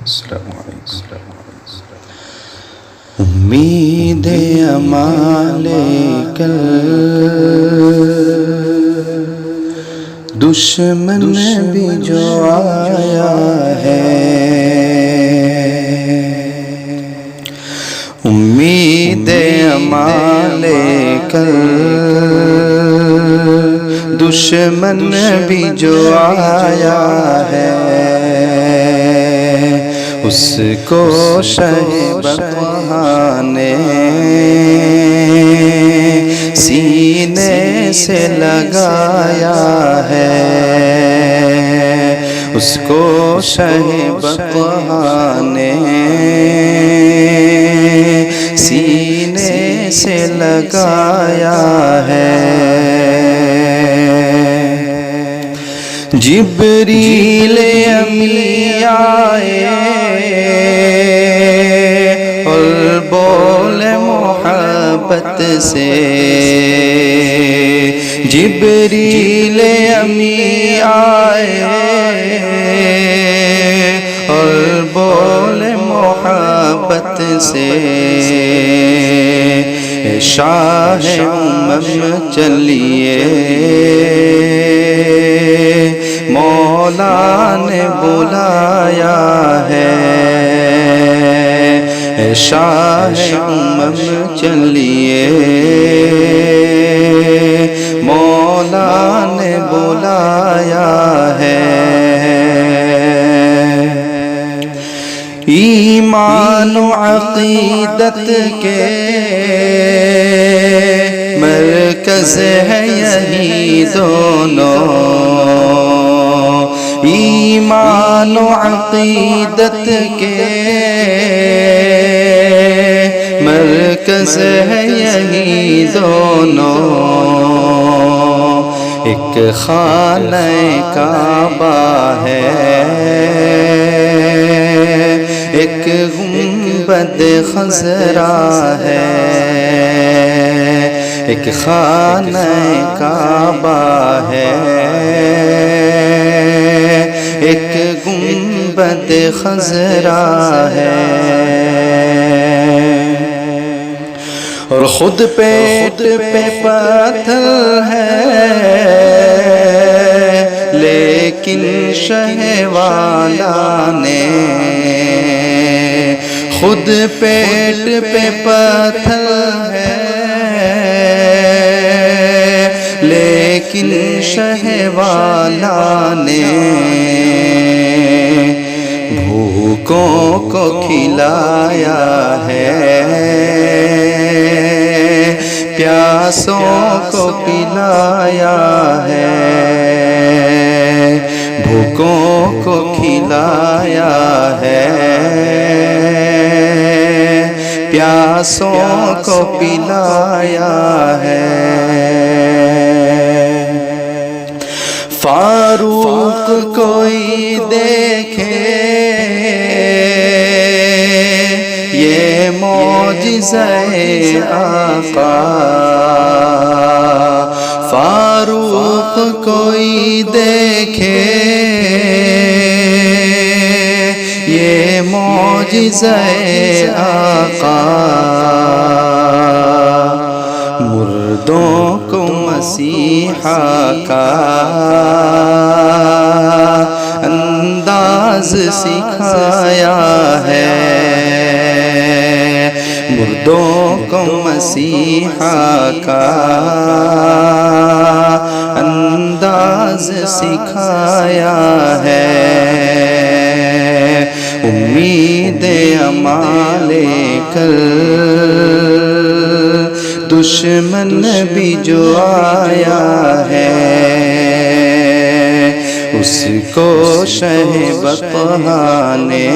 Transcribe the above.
السلام علیکم۔ امید امال کل دشمن بھی جو آیا ہے، امید امال کل دشمن بھی جو آیا ہے، اس کو شہ بقا نے سینے سے لگایا ہے، اس کو شہ بقا نے سینے سے لگایا ہے۔ جبریل امی آئے اور بولے محبت سے، جبریل امی آئے اور بولے محبت سے، شاہ امم چلیے مولا نے بلایا ہے، شاہ امم چلیے مولا نے بلایا ہے۔ ایمان و عقیدت کے مرکز ہے یہی دونوں، ایمان و عقیدت کے مرکز ہے یہی دونوں، ایک خانہ کعبہ ہے، ایک گنبد خضرا ہے، ایک خانہ کعبہ ہے، ایک گنبد خضرا ہے، اور خود پیٹ پہ پتھر ہے لیکن شہ والا نے، خود پیٹ پہ پتھر ہے لیکن شہ والا نے بھوکوں کو کھلایا ہے، پیاسوں کو پلایا ہے، بھوکوں کو کھلایا ہے، پیاسوں کو پلایا ہے۔ فاروق کوئی دیکھے یہ معجزہ آقا، فاروق کوئی دیکھے یہ معجزہ آقا، مردوں کو مسیحا کا انداز سکھایا ہے، مردوں کو مسیحا کا انداز سکھایا ہے، امید امال کل دشمن بھی جو آیا ہے، اس کو شہ بقا نے